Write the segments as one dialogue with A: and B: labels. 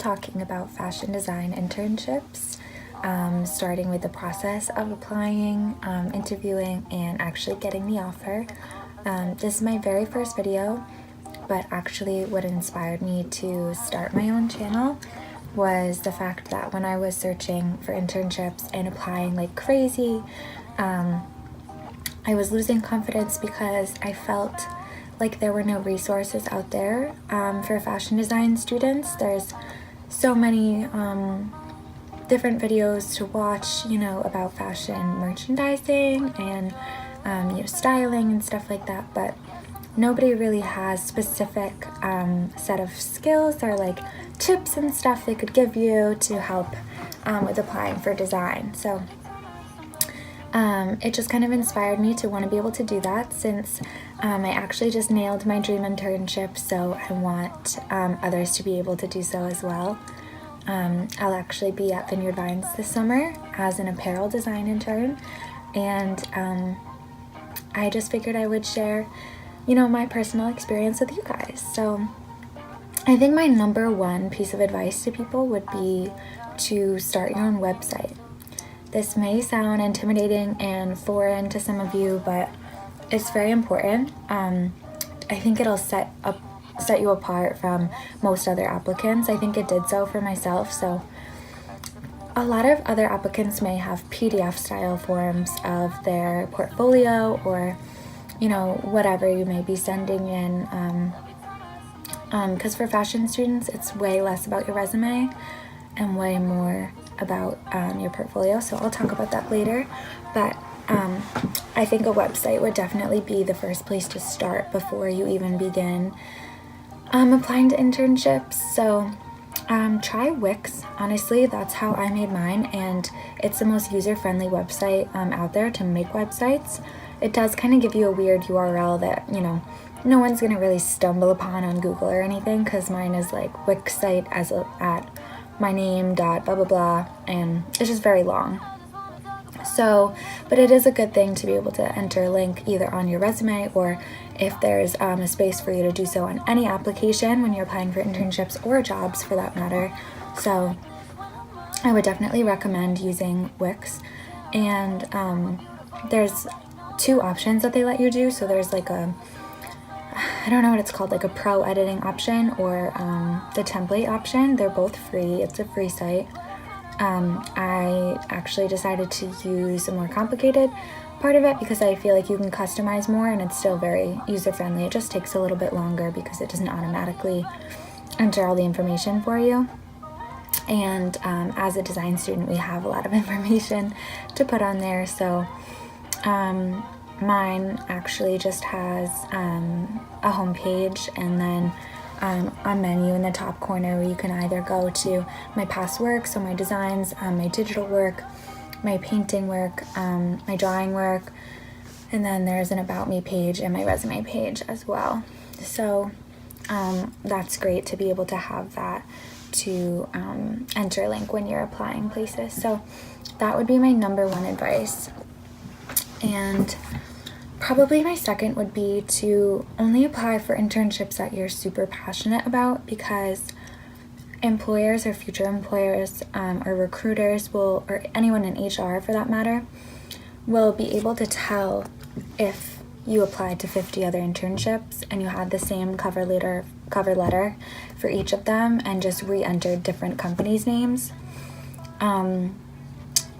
A: talking about fashion design internships, starting with the process of applying, interviewing, and actually getting the offer. This is my very first video, but actually what inspired me to start my own channel was the fact that when I was searching for internships and applying like crazy, I was losing confidence because I felt like there were no resources out there for fashion design students. There's so many different videos to watch, about fashion merchandising and styling and stuff like that, but nobody really has specific set of skills or like tips and stuff they could give you to help with applying for design. So it just kind of inspired me to want to be able to do that, since I actually just nailed my dream internship, so I want others to be able to do so as well. I'll actually be at Vineyard this summer as an apparel design intern, and I just figured I would share, my personal experience with you guys. So I think my number one piece of advice to people would be to start your own website. This may sound intimidating and foreign to some of you, but it's very important. I think it'll set you apart from most other applicants. I think it did so for myself. So a lot of other applicants may have PDF style forms of their portfolio or, whatever you may be sending in. Because for fashion students, it's way less about your resume and way more about your portfolio. So I'll talk about that later. But I think a website would definitely be the first place to start before you even begin applying to internships. So try Wix. Honestly, that's how I made mine, and it's the most user-friendly website out there to make websites. It does kind of give you a weird URL that, no one's gonna really stumble upon on Google or anything, because mine is like Wix site at my name dot blah blah blah, and it's just very long. So, but it is a good thing to be able to enter a link either on your resume, or if there's a space for you to do so on any application when you're applying for internships or jobs for that matter. So I would definitely recommend using Wix. And there's two options that they let you do. So there's like I don't know what it's called, like a pro editing option or the template option. They're both free. It's a free site. I actually decided to use a more complicated part of it because I feel like you can customize more, and it's still very user-friendly. It just takes a little bit longer because it doesn't automatically enter all the information for you. And as a design student, we have a lot of information to put on there. So mine actually just has a home page, and then a menu in the top corner where you can either go to my past work, so my designs, my digital work, my painting work, my drawing work, and then there's an about me page and my resume page as well. So that's great to be able to have that to enter a link when you're applying places. So that would be my number one advice. And probably my second would be to only apply for internships that you're super passionate about, because employers or future employers or recruiters or anyone in HR for that matter will be able to tell if you applied to 50 other internships and you had the same cover letter for each of them and just re-entered different companies' names.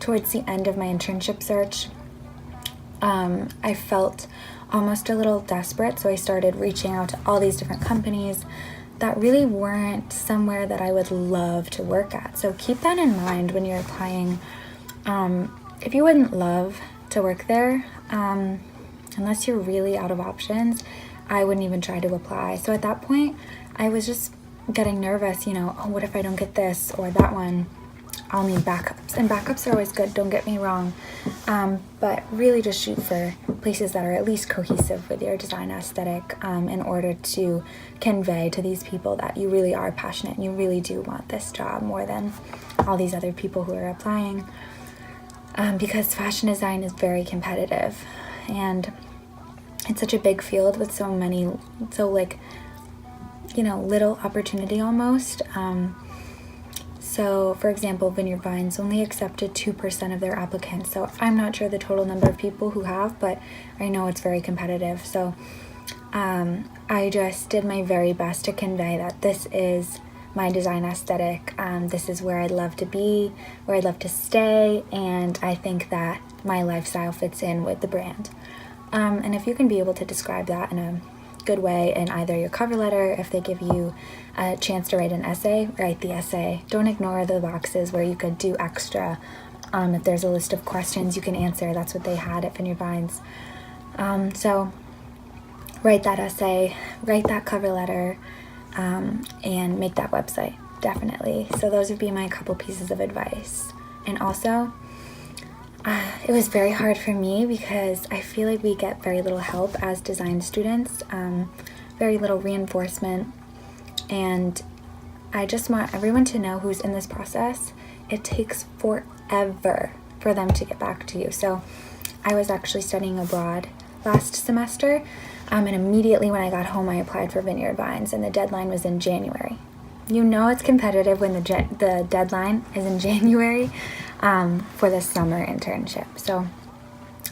A: Towards the end of my internship search, I felt almost a little desperate, so I started reaching out to all these different companies that really weren't somewhere that I would love to work at. So keep that in mind when you're applying. If you wouldn't love to work there, unless you're really out of options, I wouldn't even try to apply. So at that point, I was just getting nervous, oh, what if I don't get this or that one? I'll need backups, and backups are always good, don't get me wrong, but really just shoot for places that are at least cohesive with your design aesthetic in order to convey to these people that you really are passionate and you really do want this job more than all these other people who are applying, because fashion design is very competitive, and it's such a big field with so little opportunity almost. So for example, Vineyard Vines only accepted 2% of their applicants. So I'm not sure the total number of people who have, but I know it's very competitive. So I just did my very best to convey that this is my design aesthetic. This is where I'd love to be, where I'd love to stay, and I think that my lifestyle fits in with the brand. And if you can be able to describe that in a good way in either your cover letter, if they give you a chance to write an essay, write the essay. Don't ignore the boxes where you could do extra. If there's a list of questions you can answer, that's what they had at Vineyard Vines. So write that essay, write that cover letter, and make that website, definitely. So those would be my couple pieces of advice. And also, it was very hard for me because I feel like we get very little help as design students, very little reinforcement, and I just want everyone to know who's in this process, it takes forever for them to get back to you. So I was actually studying abroad last semester, and immediately when I got home I applied for Vineyard Vines, and the deadline was in January. You know it's competitive when the deadline is in January for the summer internship. So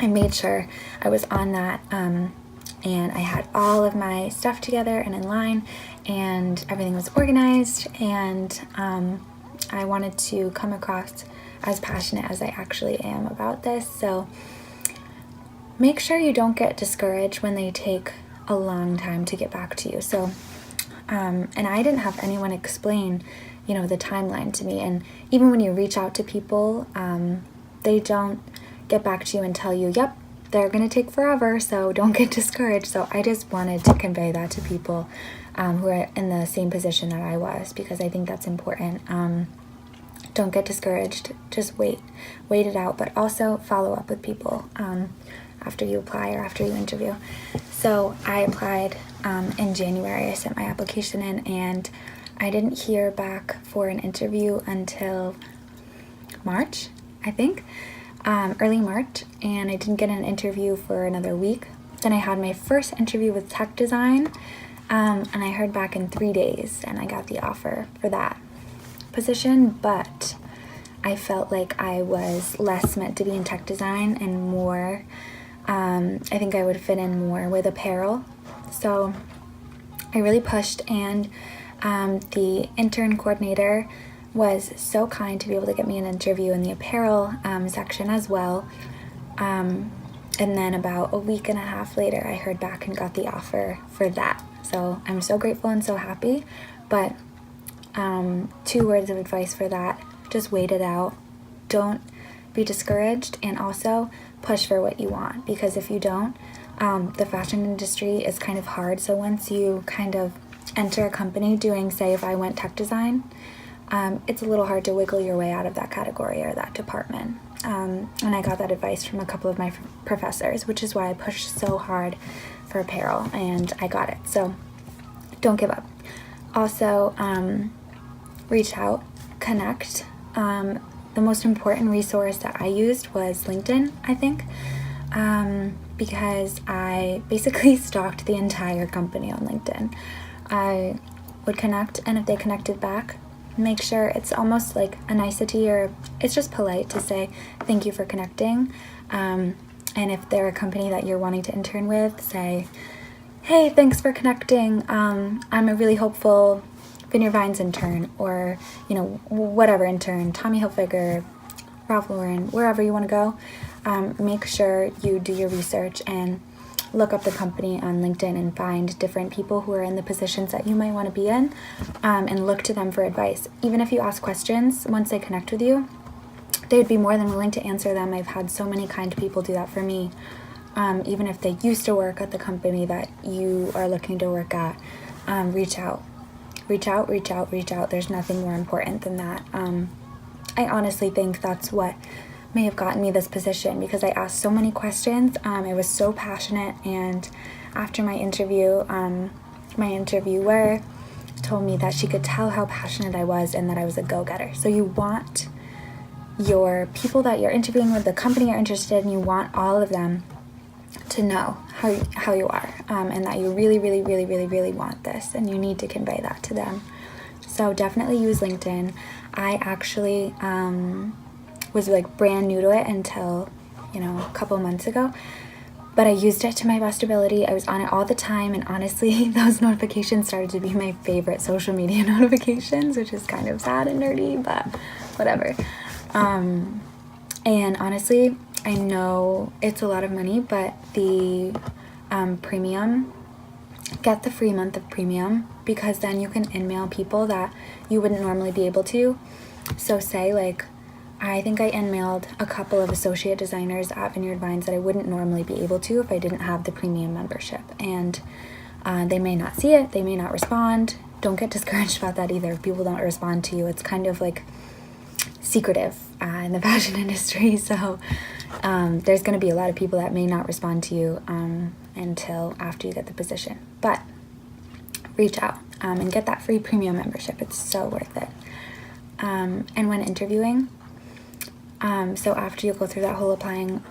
A: I made sure I was on that, and I had all of my stuff together and in line, and everything was organized, and I wanted to come across as passionate as I actually am about this. So make sure you don't get discouraged when they take a long time to get back to you. So and I didn't have anyone explain, the timeline to me. And even when you reach out to people, they don't get back to you and tell you, yep, they're going to take forever, so don't get discouraged. So I just wanted to convey that to people who are in the same position that I was, because I think that's important. Don't get discouraged. Just wait it out, but also follow up with people after you apply or after you interview. So I applied in January. I sent my application in, and I didn't hear back for an interview until March, I think, early March, and I didn't get an interview for another week. Then I had my first interview with tech design, and I heard back in 3 days, and I got the offer for that position, but I felt like I was less meant to be in tech design and more, I think I would fit in more with apparel. So I really pushed, and the intern coordinator was so kind to be able to get me an interview in the apparel section as well. And then about a week and a half later, I heard back and got the offer for that. So I'm so grateful and so happy. But 2 words of advice for that: just wait it out. Don't be discouraged, and also push for what you want, because if you don't, the fashion industry is kind of hard. So once you kind of enter a company doing, say, if I went tech design, it's a little hard to wiggle your way out of that category or that department. And I got that advice from a couple of my professors, which is why I pushed so hard for apparel, and I got it. So don't give up. Also, reach out, connect. The most important resource that I used was LinkedIn, I think, because I basically stalked the entire company on LinkedIn. I would connect, and if they connected back, make sure it's almost like a nicety, or it's just polite to say thank you for connecting. And if they're a company that you're wanting to intern with, say, hey, thanks for connecting. I'm a really hopeful Vineyard Vines intern, or whatever intern, Tommy Hilfiger, Ralph Lauren, wherever you want to go. Make sure you do your research and look up the company on LinkedIn and find different people who are in the positions that you might want to be in, and look to them for advice. Even if you ask questions, once they connect with you, they would be more than willing to answer them. I've had so many kind people do that for me. Even if they used to work at the company that you are looking to work at, reach out. Reach out. There's nothing more important than that. I honestly think that's what may have gotten me this position, because I asked so many questions. I was so passionate, and after my interview, my interviewer told me that she could tell how passionate I was and that I was a go-getter. So you want your people that you're interviewing with, the company you're interested in, you want all of them to know how you are, and that you really, really, really, really, really want this, and you need to convey that to them. So definitely use LinkedIn. I actually was like brand new to it until, you know, a couple months ago, but I used it to my best ability. I was on it all the time, and honestly, those notifications started to be my favorite social media notifications, which is kind of sad and nerdy, but whatever. And honestly, I know it's a lot of money, but the premium, get the free month of premium, because then you can in-mail people that you wouldn't normally be able to. So say like, I think I in-mailed a couple of associate designers at Vineyard Vines that I wouldn't normally be able to if I didn't have the premium membership. And they may not see it, they may not respond. Don't get discouraged about that either. If people don't respond to you, it's kind of like secretive in the fashion industry. So there's going to be a lot of people that may not respond to you until after you get the position. But reach out and get that free premium membership. It's so worth it. And when interviewing, so after you go through that whole applying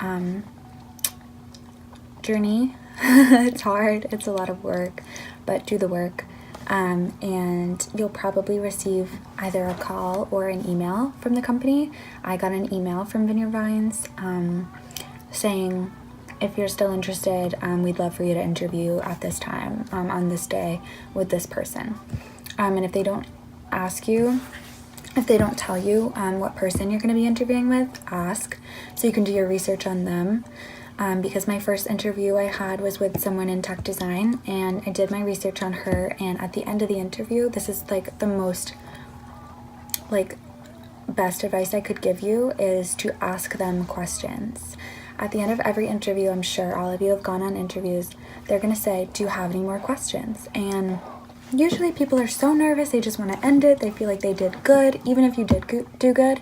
A: journey, it's hard, it's a lot of work, but do the work. And you'll probably receive either a call or an email from the company. I got an email from Vineyard Vines saying, if you're still interested, we'd love for you to interview at this time, on this day with this person. And if they don't ask you, if they don't tell you what person you're going to be interviewing with, ask, so you can do your research on them. Because my first interview I had was with someone in tech design, and I did my research on her, and at the end of the interview, this is like the most like best advice I could give you, is to ask them questions. At the end of every interview, I'm sure all of you have gone on interviews, they're going to say, do you have any more questions? And usually people are so nervous, they just want to end it, they feel like they did good. Even if you did do good,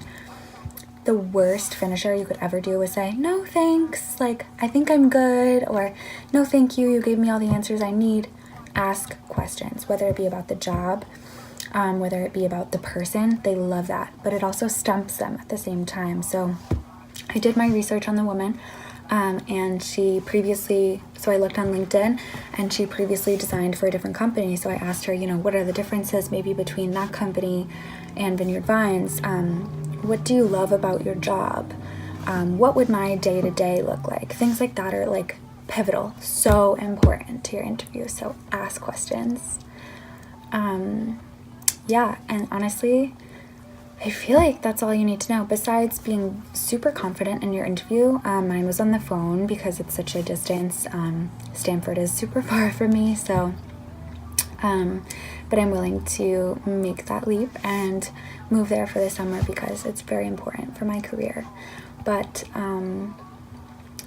A: the worst finisher you could ever do was say, no thanks, like I think I'm good, or no thank you, you gave me all the answers I need. Ask questions, whether it be about the job, whether it be about the person. They love that, but it also stumps them at the same time. So I did my research on the woman, and she previously, so I looked on LinkedIn, and she previously designed for a different company. So I asked her, you know, what are the differences maybe between that company and Vineyard Vines? What do you love about your job? What would my day-to-day look like? Things like that are like pivotal, so important to your interview. So ask questions. Yeah, and honestly, I feel like that's all you need to know. Besides being super confident in your interview, mine was on the phone because it's such a distance. Stanford is super far from me, so but I'm willing to make that leap and move there for the summer because it's very important for my career. But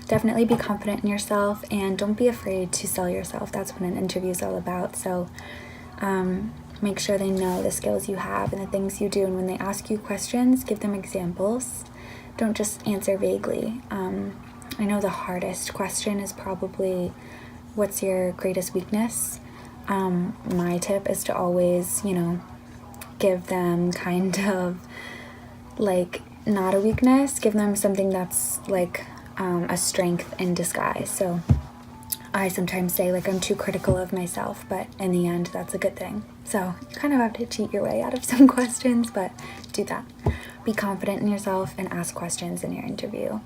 A: definitely be confident in yourself, and don't be afraid to sell yourself. That's what an interview is all about. So make sure they know the skills you have and the things you do, and when they ask you questions, give them examples. Don't just answer vaguely. I know the hardest question is probably, what's your greatest weakness? My tip is to always, you know, give them kind of like not a weakness, give them something that's like a strength in disguise. So I sometimes say like I'm too critical of myself, but in the end that's a good thing. So you kind of have to cheat your way out of some questions, but do that. Be confident in yourself and ask questions in your interview.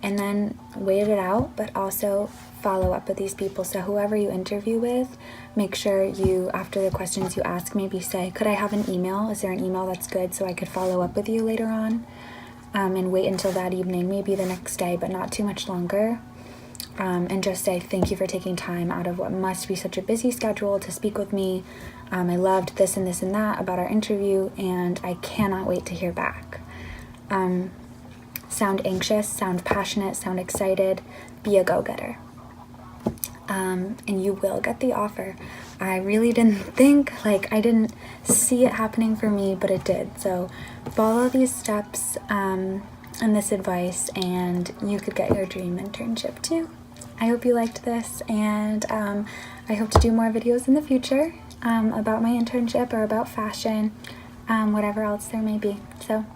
A: And then wait it out, but also follow up with these people. So whoever you interview with, make sure you, after the questions you ask, maybe say, could I have an email? Is there an email that's good so I could follow up with you later on? And wait until that evening, maybe the next day, but not too much longer. And just say, thank you for taking time out of what must be such a busy schedule to speak with me. I loved this and this and that about our interview, and I cannot wait to hear back. Sound anxious, sound passionate, sound excited, be a go-getter. And you will get the offer. I really didn't think, like, I didn't see it happening for me, but it did. So follow these steps and this advice, and you could get your dream internship too. I hope you liked this, and I hope to do more videos in the future about my internship or about fashion, whatever else there may be. So